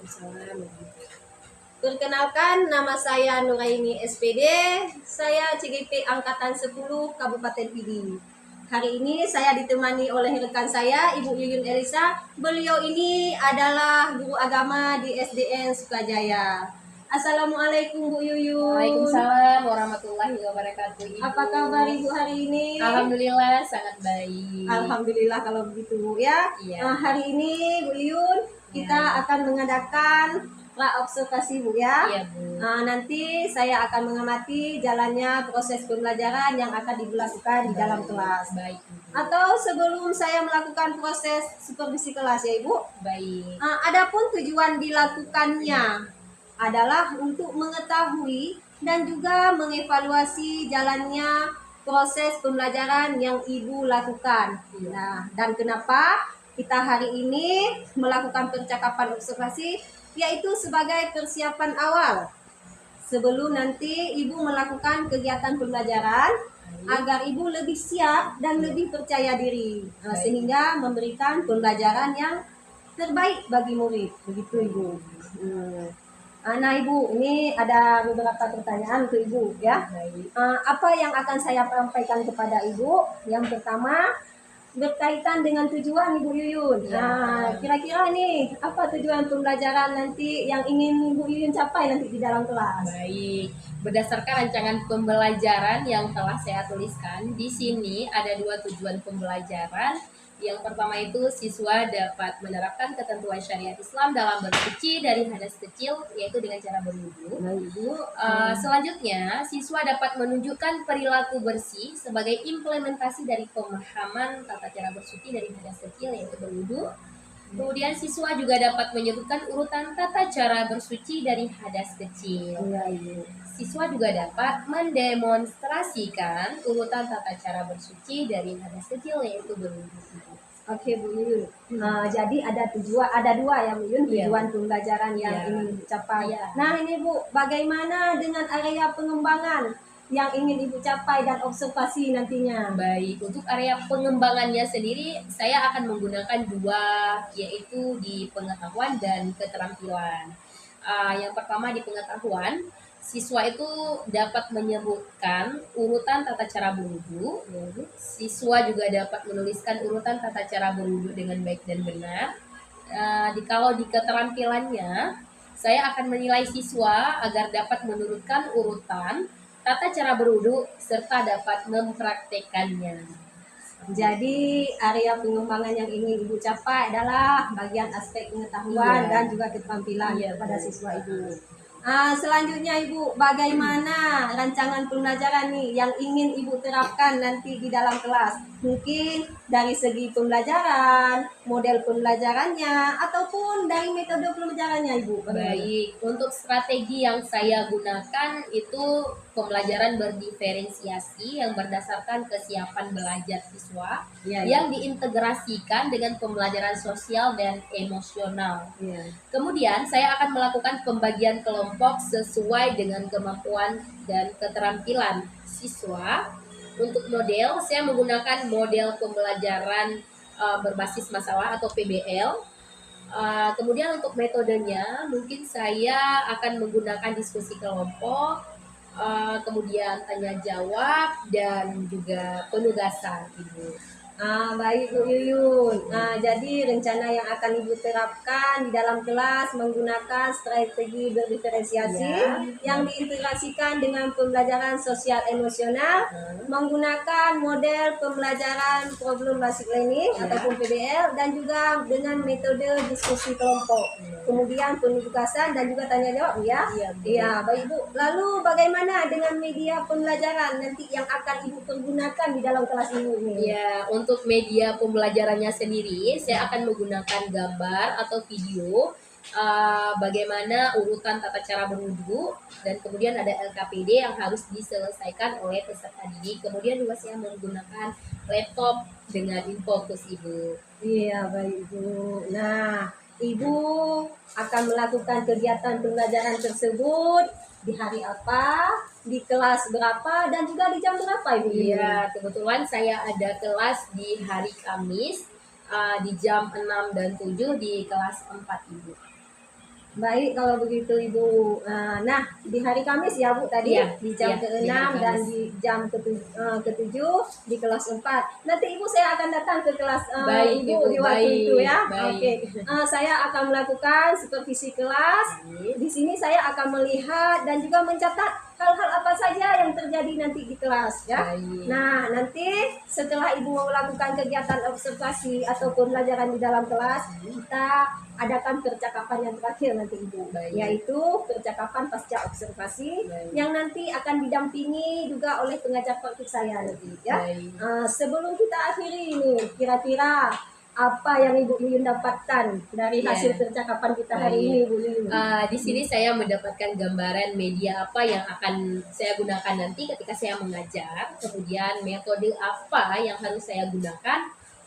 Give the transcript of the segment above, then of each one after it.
Waalaikumsalam. Perkenalkan, nama saya Nuraini SPD, saya CGP Angkatan 10 Kabupaten Pidi. Hari ini saya ditemani oleh rekan saya, Ibu Yuyun Elisa. Beliau ini adalah guru agama di SDN Sukajaya. Assalamualaikum Bu Yuyun. Waalaikumsalam warahmatullahi wabarakatuh. Ibu. Apa kabar Ibu hari ini? Alhamdulillah sangat baik. Alhamdulillah kalau begitu Bu ya. Iya. Hari ini Bu Yuyun kita akan mengadakan observasi Bu ya. Iya Bu. Nanti saya akan mengamati jalannya proses pembelajaran yang akan dilakukan di dalam kelas. Baik Ibu. Atau sebelum saya melakukan proses supervisi kelas ya Ibu. Baik. Adapun tujuan dilakukannya adalah untuk mengetahui dan juga mengevaluasi jalannya proses pembelajaran yang Ibu lakukan. Nah, dan kenapa kita hari ini melakukan percakapan observasi, yaitu sebagai persiapan awal sebelum nanti Ibu melakukan kegiatan pembelajaran agar Ibu lebih siap dan lebih percaya diri, sehingga memberikan pembelajaran yang terbaik bagi murid. Begitu Ibu. Nah Ibu, ini ada beberapa pertanyaan untuk Ibu ya. Apa yang akan saya sampaikan kepada Ibu? Yang pertama berkaitan dengan tujuan Ibu Yuyun. Kira-kira nih apa tujuan pembelajaran nanti yang ingin Ibu Yuyun capai nanti di dalam kelas? Baik, berdasarkan rancangan pembelajaran yang telah saya tuliskan, di sini ada 2 tujuan pembelajaran. Yang pertama itu siswa dapat menerapkan ketentuan syariat Islam dalam bersuci dari hadas kecil, yaitu dengan cara berwudu. Selanjutnya, siswa dapat menunjukkan perilaku bersih sebagai implementasi dari pemahaman tata cara bersuci dari hadas kecil, yaitu berwudu. Kemudian siswa juga dapat menyebutkan urutan tata cara bersuci dari hadas kecil. Siswa juga dapat mendemonstrasikan urutan tata cara bersuci dari hadas kecil, yaitu berwudu. Oke Bu Yuyun. Jadi ada dua ya Bu Yuyun tujuan pembelajaran yang ingin dicapai. Nah ini Bu, bagaimana dengan area pengembangan yang ingin Ibu capai dan observasi nantinya? Baik, untuk area pengembangannya sendiri saya akan menggunakan 2, yaitu di pengetahuan dan keterampilan. Yang pertama di pengetahuan, siswa itu dapat menyebutkan urutan tata cara berwudu. Siswa juga dapat menuliskan urutan tata cara berwudu dengan baik dan benar. Kalau di keterampilannya, saya akan menilai siswa agar dapat menurutkan urutan tata cara berwudu serta dapat mempraktekannya. Jadi area pengembangan yang ingin Ibu capai adalah bagian aspek pengetahuan dan juga keterampilan pada siswa Ibu. Selanjutnya Ibu, bagaimana rancangan pembelajaran nih yang ingin Ibu terapkan nanti di dalam kelas? Mungkin dari segi pembelajaran, model pembelajarannya, ataupun dari metode pembelajarannya Ibu. Baik, untuk strategi yang saya gunakan itu pembelajaran berdiferensiasi yang berdasarkan kesiapan belajar siswa yang diintegrasikan dengan pembelajaran sosial dan emosional. Kemudian saya akan melakukan pembagian kelompok sesuai dengan kemampuan dan keterampilan siswa. Untuk model, saya menggunakan model pembelajaran berbasis masalah atau PBL. Kemudian untuk metodenya, mungkin saya akan menggunakan diskusi kelompok, kemudian tanya jawab dan juga penugasan Ibu. Baik Bu Yuyun. Jadi rencana yang akan Ibu terapkan di dalam kelas menggunakan strategi berdiferensiasi yang diintegrasikan dengan pembelajaran sosial emosional, menggunakan model pembelajaran problem based learning ataupun PBL, dan juga dengan metode diskusi kelompok. Kemudian penugasan dan juga tanya jawab ya. Iya, baik Bu. Lalu bagaimana dengan media pembelajaran nanti yang akan Ibu pergunakan di dalam kelas Ibu ini? Untuk media pembelajarannya sendiri, saya akan menggunakan gambar atau video bagaimana urutan tata cara berwudu, dan kemudian ada LKPD yang harus diselesaikan oleh peserta didik. Kemudian juga saya menggunakan laptop dengan infokus Ibu. Iya, baik Ibu. Nah, Ibu akan melakukan kegiatan pembelajaran tersebut di hari apa, di kelas berapa, dan juga di jam berapa Ibu? Iya, kebetulan saya ada kelas di hari Kamis di jam 6 dan 7 di kelas 4 Ibu. Baik kalau begitu Ibu. Nah, di hari Kamis ya Bu tadi, Iya, di jam iya, di ke-6 hari dan Kamis. di jam ke-7 di kelas 4. Nanti Ibu saya akan datang ke kelas Baik, Ibu Ibu, di waktu baik, itu ya. baik. Oke. Saya akan melakukan supervisi kelas. Di sini saya akan melihat dan juga mencatat hal-hal apa saja yang terjadi nanti di kelas ya. Baik. Nah, nanti setelah Ibu melakukan kegiatan observasi atau pembelajaran di dalam kelas, kita adakan percakapan yang terakhir nanti Ibu, Baik. yaitu percakapan pasca observasi. Baik. Yang nanti akan didampingi juga oleh pengajar praktik saya nanti ya. Baik. Sebelum kita akhiri ini, kira-kira apa yang Ibu Yuyun dapatkan dari Ya. hasil percakapan kita hari Baik. ini, Bu Yuyun? Di sini saya mendapatkan gambaran media apa yang akan saya gunakan nanti ketika saya mengajar, kemudian metode apa yang harus saya gunakan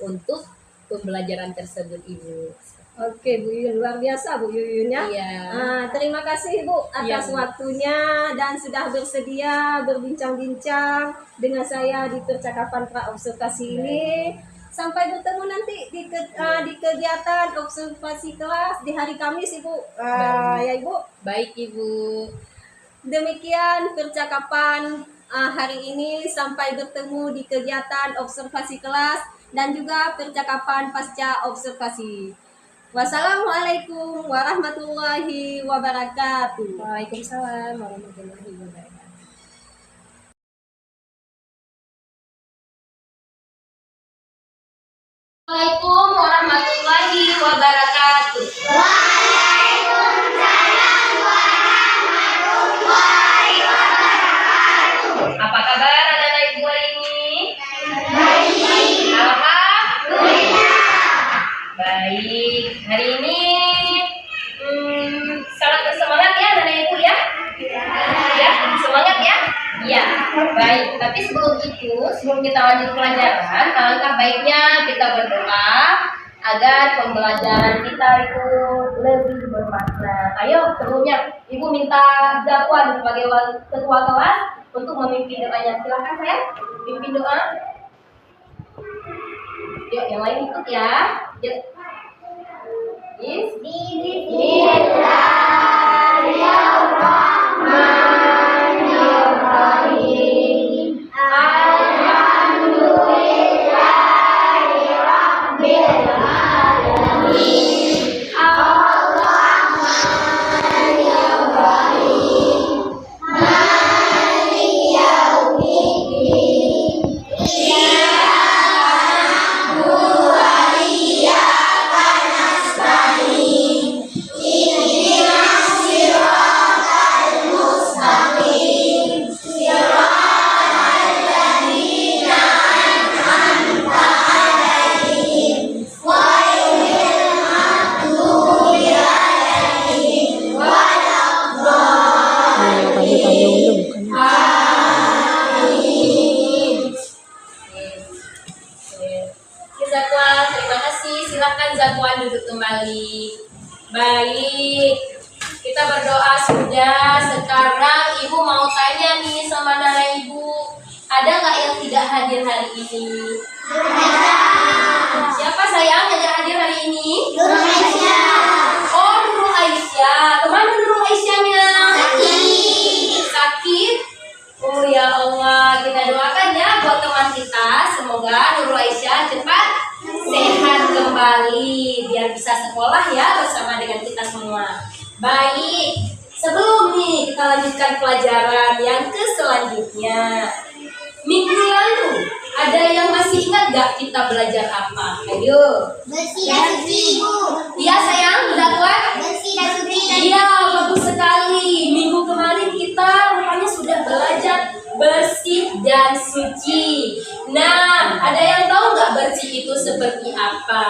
untuk pembelajaran tersebut, Ibu. Oke Bu Yuyun, luar biasa Bu Yuyun ya. Iya. Terima kasih Bu atas Iya, Bu. waktunya dan sudah bersedia berbincang-bincang dengan saya di percakapan praobservasi ini. Sampai bertemu nanti di kegiatan observasi kelas di hari Kamis Ibu. Ya Ibu. Baik, Ibu. Demikian percakapan hari ini. Sampai bertemu di kegiatan observasi kelas dan juga percakapan pasca observasi. Wassalamualaikum warahmatullahi wabarakatuh. Waalaikumsalam warahmatullahi wabarakatuh. Assalamualaikum warahmatullahi wabarakatuh. Apa kabar anak-anak ibu hari ini? Baik. Alhamdulillah. Baik. Hari ini sangat bersemangat ya anak-anak ibu ya? Ya, semangat ya? Iya. Baik. Tapi sebelum kita lanjut pelajaran, alangkah baiknya kita berdoa agar pembelajaran kita itu lebih bermakna. Ayo, sebelumnya Ibu minta Zakwan sebagai ketua kelas untuk memimpin doanya. Silakan saya pimpin doa. Yuk, yang lain ikut ya. Yuk. Bismillahirrahmanirrahim. Zakwan, terima kasih. Silakan Zakwan duduk kembali. Baik, kita berdoa sudah. Sekarang Ibu mau tanya nih sama Nara Ibu, ada nggak yang tidak hadir hari ini? Siapa sayang yang tidak hadir hari ini? Nurul Aisyah. Oh, Nurul Aisyah. Kemana Nurul Aisyahnya? Sakit. Oh ya Allah, kita doakan ya buat teman kita. Semoga Nurul Aisyah cepat sehat kembali biar bisa sekolah ya bersama dengan kita semua. Baik, sebelum nih kita lanjutkan pelajaran yang selanjutnya. Minggu lalu ada yang masih ingat gak kita belajar apa? Ayo. Bersih dan suci, Bu. Iya sayang, udah kuat? Bersih dan suci. Iya, bagus sekali. Minggu kemarin kita rupanya sudah belajar bersih dan suci. Nah, ada yang tahu nggak bersih itu seperti apa?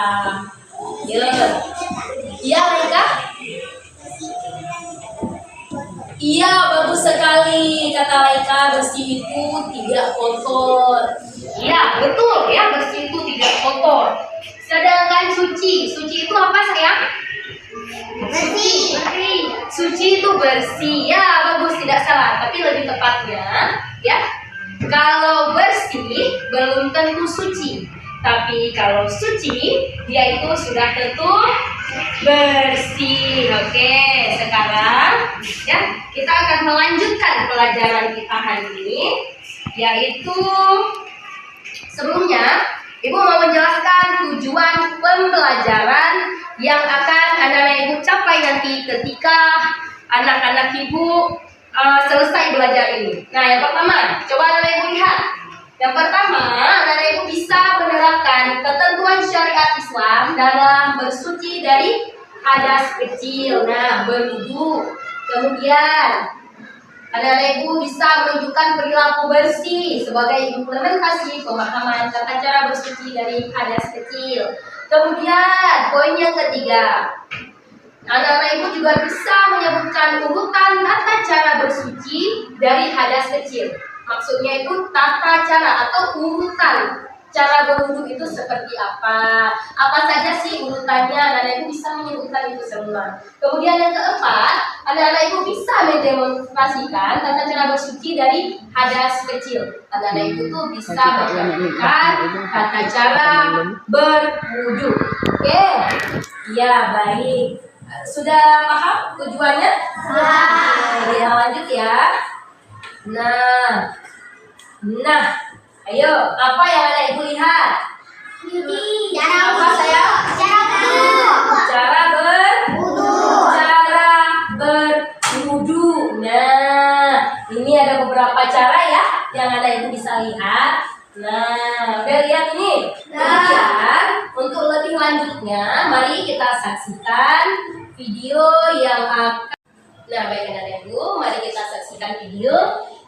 Ya, iya Laika? Iya, bagus sekali. Kata Laika, bersih itu tidak kotor. Iya, betul ya, bersih itu tidak kotor. Sedangkan suci itu apa sayang? Bersih. Suci itu bersih, ya bagus, tidak salah. Tapi lebih tepatnya, ya, kalau bersih belum tentu suci. Tapi kalau suci, dia itu sudah tentu bersih. Oke, sekarang ya kita akan melanjutkan pelajaran kita hari ini, yaitu sebelumnya Ibu mau menjelaskan tujuan pembelajaran yang akan anak-anak Ibu capai nanti ketika anak-anak Ibu selesai belajar ini. Nah, yang pertama, coba anak-anak Ibu lihat. Yang pertama, anak-anak Ibu bisa menerapkan ketentuan syariat Islam dalam bersuci dari hadas kecil. Nah, berwudu. Kemudian anak-anak Ibu bisa menunjukkan perilaku bersih sebagai implementasi pemahaman tata cara bersuci dari hadas kecil. Kemudian poin yang ketiga, anak-anak Ibu juga bisa menyebutkan urutan tata cara bersuci dari hadas kecil. Maksudnya itu tata cara atau urutan cara berwudu itu seperti apa saja sih urutannya. Anak-anak Ibu bisa menyebutkan itu semua. Kemudian yang keempat, anak-anak Ibu bisa mendemonstrasikan tata cara bersuci dari hadas kecil. Anak-anak Ibu tuh bisa melakukan tata cara berwudu. Oke, ya baik. Sudah paham tujuannya? Ya, lanjut ya. Nah, ayo, apa yang anak Ibu lihat? Apa saya? Cara berwudu. Nah, ini ada beberapa cara ya yang anak Ibu bisa lihat. Nah, udah lihat ini? Kemudian untuk lebih lanjutnya, mari kita saksikan video yang akan. Nah, baik anak-anak Ibu, mari kita saksikan video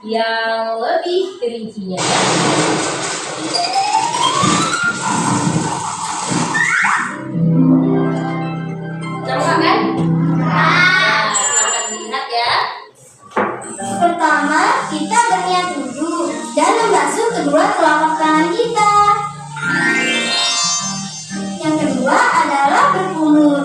yang lebih rincinya. Nampak kan? Nah, silakan dilihat ya. Pertama, kita berniat wudu dan membasuh kedua telapak tangan kita. Yang kedua adalah berkumur.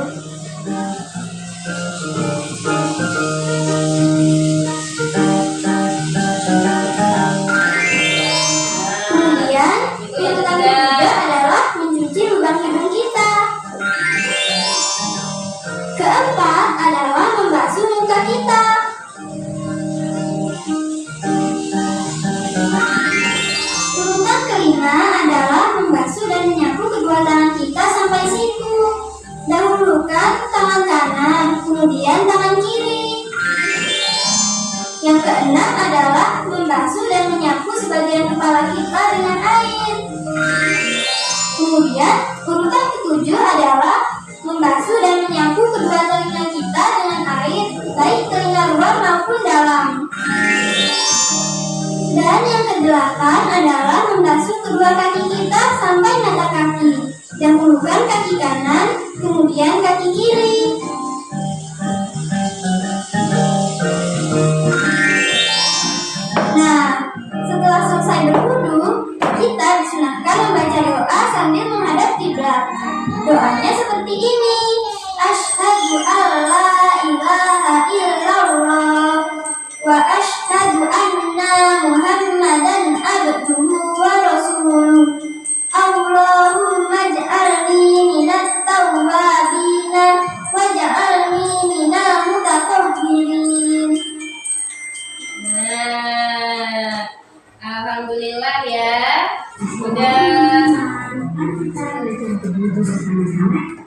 Kemudian, yang ketiga adalah mencuci lubang hidung kita. Keempat adalah membasuh muka kita. Urutan kelima adalah membasuh dan menyapu kedua tangan kita sampai siku. Dahulukan tangan kanan, kemudian tangan kiri. Yang keenam adalah membasuh dan menyapu sebagian kepala kita dengan air. Kemudian urutan ketujuh adalah membasuh dan menyapu kedua telinga kita dengan air, baik telinga luar maupun dalam. Dan yang kedelapan adalah membasuh kedua kaki kita sampai mata kaki. Dahulukan kaki kanan, kemudian kaki kiri. Nah, setelah selesai berwudu, kita disunahkan membaca doa sambil menghadap kiblat. Doanya seperti ini. Asyhadu alla ilaha illallah wa asyhadu anna Muhammadan abduhu wa rasuluh. Allahumma ij'alni minat tawwabina waj'alni minal mutatahhirin. Nah, alhamdulillah ya.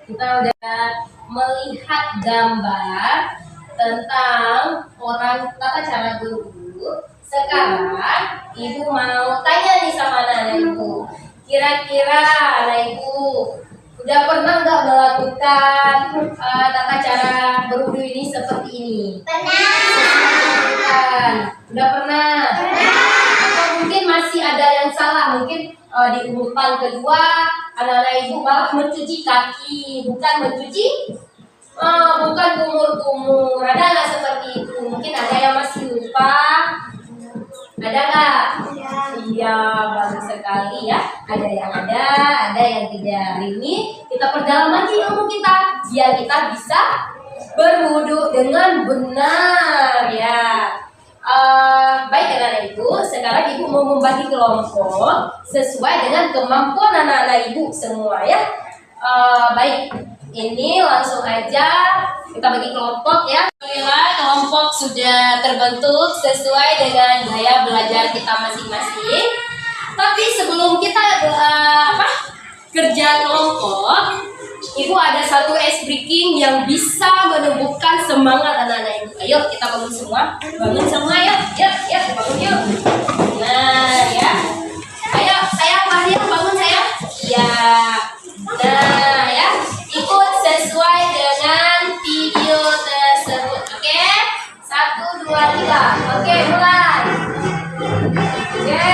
Kita udah melihat gambar tentang orang tata cara berwudu. Sekarang Ibu mau tanya nih sama anak Ibu. Kira-kira anak Ibu udah pernah nggak melakukan tata cara berwudu ini seperti ini? Udah pernah? Atau mungkin masih ada yang salah? Mungkin di urutan kedua anak-anak Ibu malah mencuci kaki, bukan mencuci, bukan kumur-kumur. Ada nggak seperti itu? Mungkin ada yang masih lupa. Ada nggak? Iya, bagus sekali ya. Ada yang ada yang tidak. Hari ini kita perdalam lagi ilmu kita, biar kita bisa berwudu dengan benar ya. Baik anak-anak Ibu, sekarang Ibu mau membagi kelompok sesuai dengan kemampuan anak-anak Ibu semua ya. Baik, ini langsung aja kita bagi kelompok ya. Alhamdulillah kelompok sudah terbentuk sesuai dengan gaya belajar kita masing-masing. Tapi sebelum kita kerja kelompok, Ibu ada satu ice breaking yang bisa menumbuhkan semangat anak-anak Ibu. Ayo kita bangun semua, ya, bangun yuk. Nah ya, ayo sayang Maria bangun sayang. Ya, nah ya, ikut sesuai dengan video tersebut. Oke, 1, 2, 3. Oke, mulai. Oke.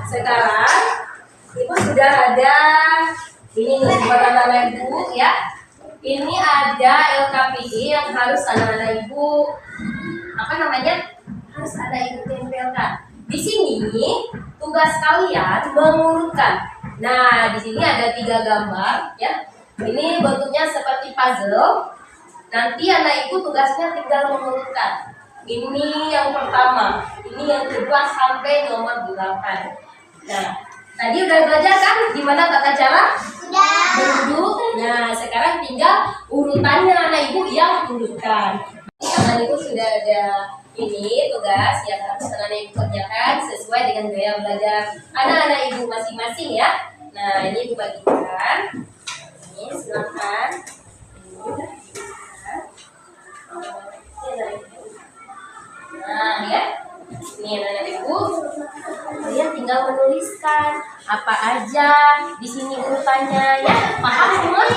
Sekarang Ibu sudah ada ini nih buat anak-anak Ibu ya. Ini ada LKPD yang harus anak-anak Ibu harus ada Ibu tempelkan. Di sini tugas kalian mengurutkan. Nah, di sini ada 3 gambar ya. Ini bentuknya seperti puzzle. Nanti anak Ibu tugasnya tinggal mengurutkan. Ini yang pertama, ini yang kedua sampai nomor 8. Nah, tadi udah belajar kan gimana tata cara? Duduk. Nah, sekarang tinggal urutannya anak Ibu yang urutkan. Anak Ibu sudah ada ini tugas yang harus anak Ibu kerjakan sesuai dengan gaya belajar anak-anak Ibu masing-masing ya. Nah, ini Ibu bagikan. Ini silakan. Nah, ya. Ini anak-anak Ibu. apa aja di sini urutannya ya. Paham semua?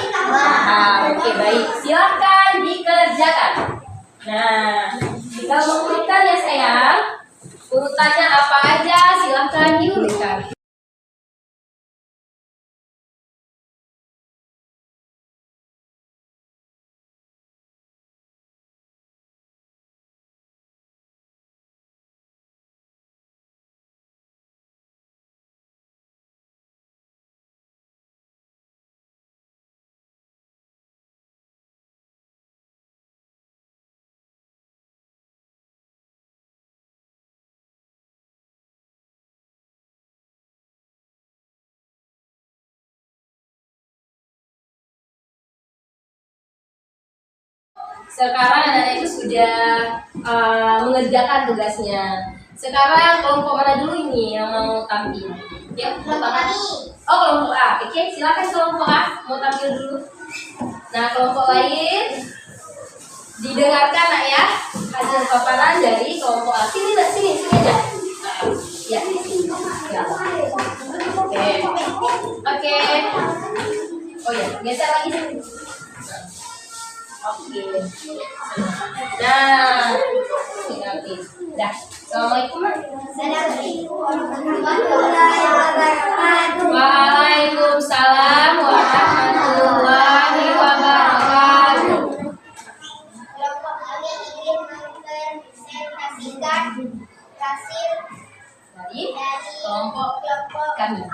Oke, baik. Silakan dikerjakan. Nah, kita urutkan ya sayang. Urutannya apa aja silakan diurutkan. Sekarang anak-anak itu sudah mengerjakan tugasnya. Sekarang kelompok mana dulu ini yang mau tampil? Ya, pertama. Oh, kelompok A. Oke, silakan kelompok A mau tampil dulu. Nah, kelompok lain didengarkan nak ya hasil paparan dari kelompok A. Sini aja. Ya, di sini. Ya. Oke. Oh ya, geser lagi sini. Oke. Nah, oke. Dah. Assalamualaikum. Waalaikumsalam warahmatullahi wabarakatuh. Kelompok kami ingin mempresentasikan hasil Dari kelompok kami.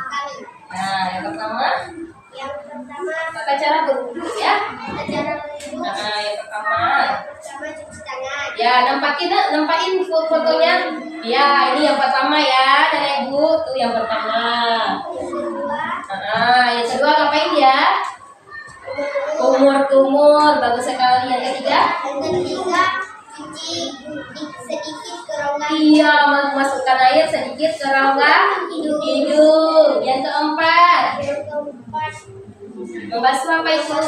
Nah, yang pertama tata cara berwudu ya. Nah, yang pertama cuci tangan. ya, nempatin fotonya. Ya, ini yang pertama ya, nenek ibu tuh yang pertama. Nah, yang kedua ngapain ya? Kumur, bagus sekali. Yang ketiga? Cuci sedikit ke rongga Iya, masukkan air sedikit ke rongga hidung. Yang keempat, membasuh apa itu?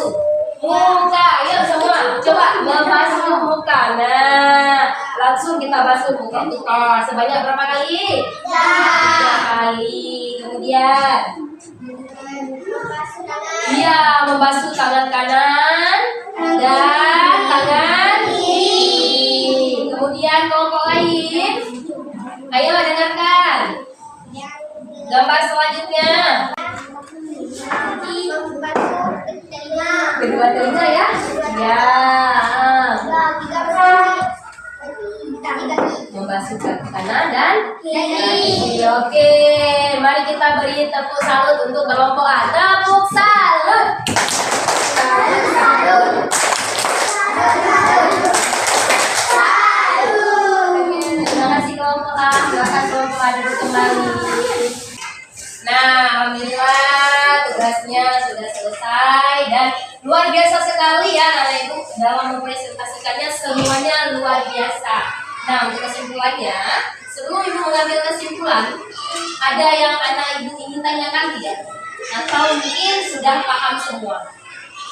Muka. Ayo semua, coba membasuh muka. Nah, langsung kita basuh muka kita. Sebanyak berapa kali? 3 kali. Kemudian, iya, membasuh tangan kanan dan tangan kiri. Kemudian kelompok lain, ayo dengarkan. Gambar selanjutnya. Kedua telinga ya. Ya. Membasuh kaki kanan dan kiri. Oke, mari kita beri tepuk salut untuk kelompok A. Tepuk salut. Terima kasih kelompok A. Silakan kelompok A duduk kembali. Nah, alhamdulillah tugasnya sudah selesai dan luar biasa sekali ya anak ibu dalam mempresentasikannya, semuanya luar biasa. Nah, untuk kesimpulannya, sebelum ibu mengambil kesimpulan, ada yang anak ibu ingin tanyakan tidak? Atau mungkin sudah paham semua?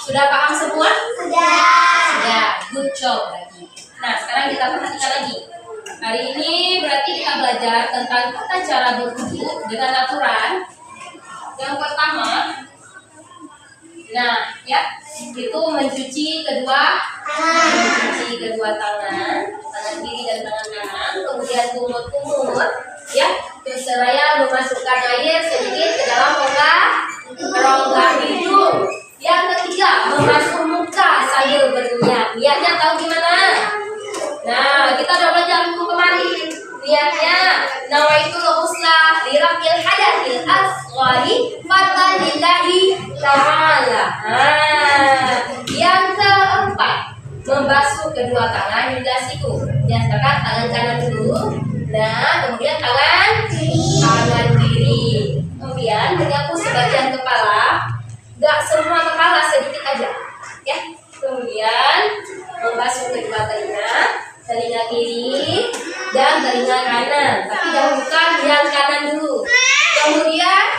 Sudah paham semua? Sudah, good job lagi. Nah, sekarang kita perhatikan lagi. Hari ini berarti kita belajar tentang tata cara berwudu dengan aturan. Yang pertama, nah ya, itu mencuci kedua tangan kiri dan tangan kanan, kemudian kumur, ya, seraya memasukkan air sedikit ke dalam rongga hidung. Yang ketiga, membasuh muka sambil berniat. Niatnya tahu gimana? Nah, kita udah belajar minggu kemarin. Niatnya nawaitul husna lirafil hadathil asghari fadlillahi ta'ala. Yang keempat, membasuh kedua tangan hingga siku. Biasakan tangan kanan dulu. Nah, kemudian tangan kiri. Kemudian menyapu sebagian kepala. Gak semua kepala, sedikit aja. Ya. Kemudian membasuh kedua telinga kiri dan telinga kanan, tapi dahulukan yang kanan dulu. Kemudian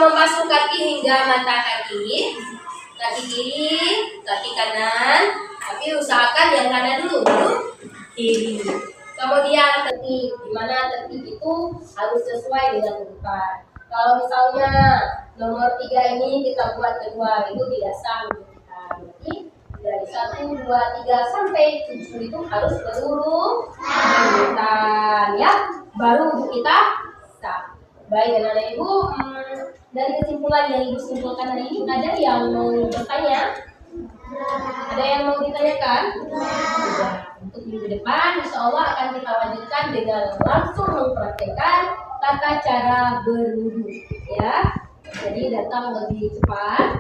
membasuh kaki hingga mata kaki kiri, kaki kanan, tapi usahakan yang kanan dulu, baru kiri. Kemudian tertib, di mana tertib itu harus sesuai dengan urutan. Kalau misalnya nomor 3 ini kita buat kedua, itu tidak sah untuk kita. Jadi dari 1, 2, 3 sampai 7 itu harus berurutan ya, baru untuk kita sah. Baik anak-anak ibu, dari kesimpulan yang ibu simpulkan hari ini, ada yang mau bertanya? Ada yang mau ditanyakan? Ya. Untuk minggu depan, insya Allah akan kita lanjutkan dengan langsung mempraktekkan tata cara berwudu, ya. Jadi datang lebih cepat.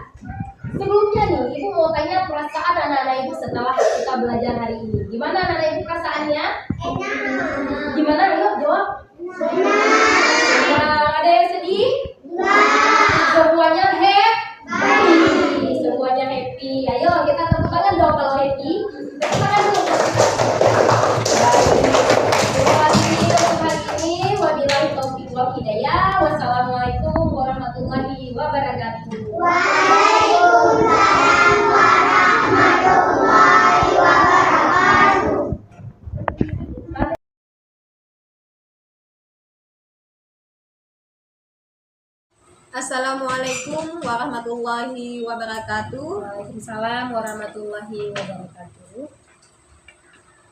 Sebelumnya nih, ibu mau tanya perasaan anak-anak ibu setelah kita belajar hari ini. Gimana anak-anak ibu perasaannya? Enak. Gimana? Ayo jawab. Nah, ada yang sedih? Semuanya happy. Semuanya happy. Ayo kita tepuk tangan dong kalau happy. Tepuk tangan dulu. Wabillahi taufiq wal hidayah. Wassalamualaikum warahmatullahi wabarakatuh. Waalaikumsalam warahmatullahi wabarakatuh. Assalamualaikum warahmatullahi wabarakatuh. Waalaikumsalam warahmatullahi wabarakatuh.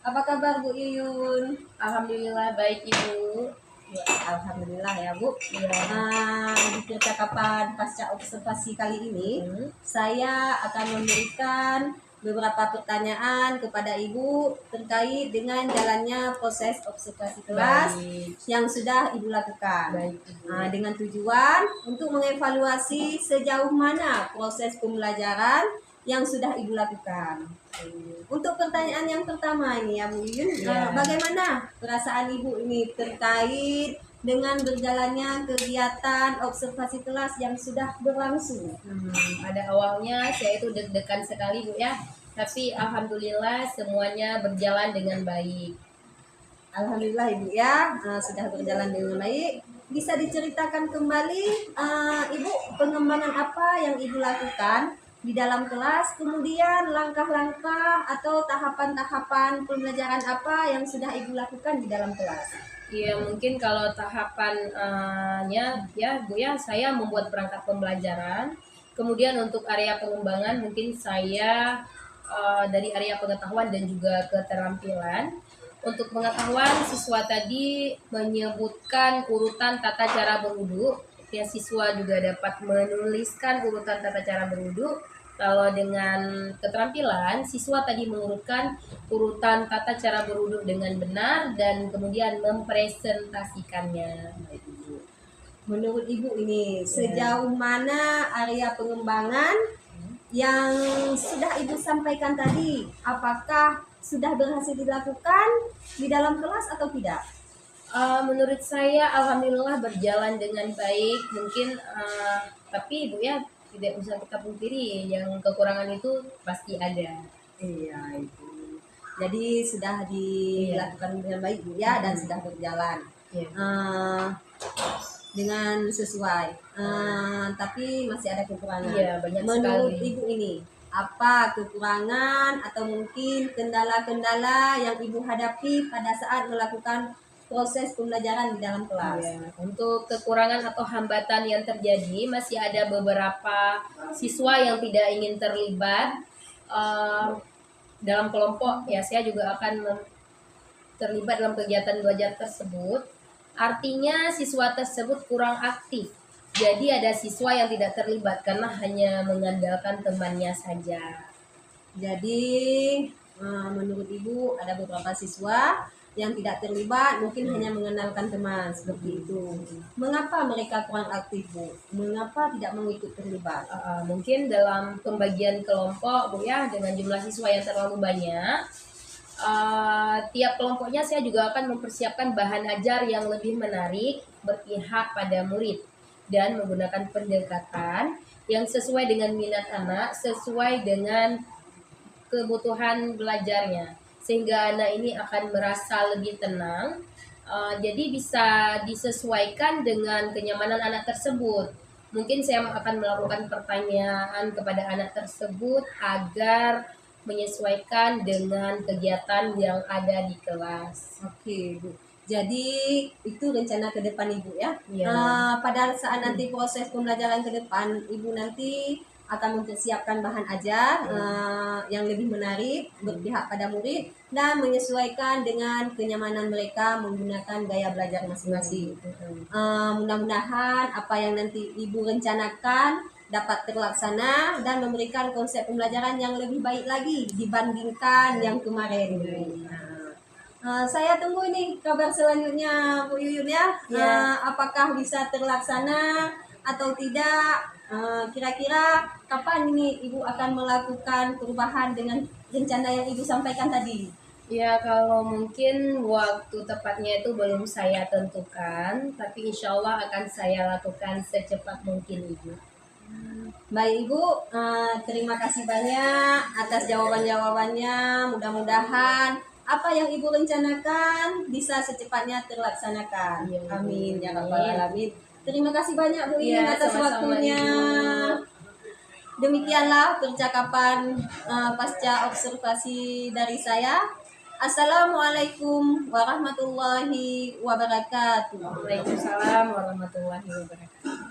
Apa kabar Bu Yuyun? Alhamdulillah baik Ibu. Ya, alhamdulillah ya Bu. Ya. Di percakapan pasca observasi kali ini, saya akan memberikan beberapa pertanyaan kepada Ibu terkait dengan jalannya proses observasi kelas yang sudah Ibu lakukan. Baik, Ibu. Dengan tujuan untuk mengevaluasi sejauh mana proses pembelajaran yang sudah Ibu lakukan. Untuk pertanyaan yang pertama ini ya Bu Yun, bagaimana perasaan Ibu ini terkait dengan berjalannya kegiatan observasi kelas yang sudah berlangsung? Pada awalnya saya itu deg-degan sekali Bu ya, tapi alhamdulillah semuanya berjalan dengan baik. Alhamdulillah Ibu ya, sudah berjalan dengan baik. Bisa diceritakan kembali Ibu pengembangan apa yang Ibu lakukan di dalam kelas, kemudian langkah-langkah atau tahapan-tahapan pembelajaran apa yang sudah Ibu lakukan di dalam kelas? Iya, mungkin kalau tahapannya ya Bu ya, saya membuat perangkat pembelajaran. Kemudian untuk area pengembangan mungkin saya dari area pengetahuan dan juga keterampilan. Untuk pengetahuan, siswa tadi menyebutkan urutan tata cara berwudu. Ya, siswa juga dapat menuliskan urutan tata cara berwudu. Kalau dengan keterampilan, siswa tadi mengurutkan urutan tata cara berwudu dengan benar dan kemudian mempresentasikannya. Menurut Ibu ini, sejauh mana area pengembangan yang sudah Ibu sampaikan tadi? Apakah sudah berhasil dilakukan di dalam kelas atau tidak? Menurut saya alhamdulillah berjalan dengan baik. Mungkin tapi Ibu ya tidak bisa kita pungkiri yang kekurangan itu pasti ada. Iya Ibu. Jadi sudah dilakukan dengan baik Bu ya, dan sudah berjalan dengan sesuai. Tapi masih ada kekurangan. Iya, banyak Menurut sekali. Ibu ini, apa kekurangan atau mungkin kendala-kendala yang Ibu hadapi pada saat melakukan proses pembelajaran di dalam kelas? Ya, untuk kekurangan atau hambatan yang terjadi, masih ada beberapa siswa yang tidak ingin terlibat dalam kelompok. Ya, saya juga akan terlibat dalam kegiatan belajar tersebut. Artinya siswa tersebut kurang aktif. Jadi ada siswa yang tidak terlibat karena hanya mengandalkan temannya saja. Jadi menurut Ibu ada beberapa siswa yang tidak terlibat, mungkin hanya mengandalkan teman, seperti itu. Mengapa mereka kurang aktif Bu? Mengapa tidak mau ikut terlibat? Mungkin dalam pembagian kelompok Bu ya, dengan jumlah siswa yang terlalu banyak, tiap kelompoknya saya juga akan mempersiapkan bahan ajar yang lebih menarik, berpihak pada murid, dan menggunakan pendekatan yang sesuai dengan minat anak, sesuai dengan kebutuhan belajarnya, sehingga anak ini akan merasa lebih tenang. Jadi bisa disesuaikan dengan kenyamanan anak tersebut. Mungkin saya akan melakukan pertanyaan kepada anak tersebut agar menyesuaikan dengan kegiatan yang ada di kelas. Oke Bu. Jadi itu rencana ke depan Ibu ya. Iya. Pada saat nanti proses pembelajaran ke depan, Ibu nanti akan mempersiapkan bahan ajar yang lebih menarik, berpihak pada murid dan menyesuaikan dengan kenyamanan mereka menggunakan gaya belajar masing-masing. Mudah-mudahan apa yang nanti Ibu rencanakan dapat terlaksana dan memberikan konsep pembelajaran yang lebih baik lagi dibandingkan yang kemarin. Saya tunggu ini kabar selanjutnya Bu Yuyun ya. Apakah bisa terlaksana atau tidak? Kira-kira kapan ini Ibu akan melakukan perubahan dengan rencana yang Ibu sampaikan tadi? Ya, kalau mungkin waktu tepatnya itu belum saya tentukan, tapi insya Allah akan saya lakukan secepat mungkin, Ibu. Baik Ibu, terima kasih banyak atas jawaban-jawabannya. Mudah-mudahan apa yang Ibu rencanakan bisa secepatnya terlaksanakan. Amin ya rabbal alamin. Terima kasih banyak Bu Yuyun atas waktunya. Demikianlah percakapan pasca observasi dari saya. Assalamualaikum warahmatullahi wabarakatuh. Waalaikumsalam warahmatullahi wabarakatuh.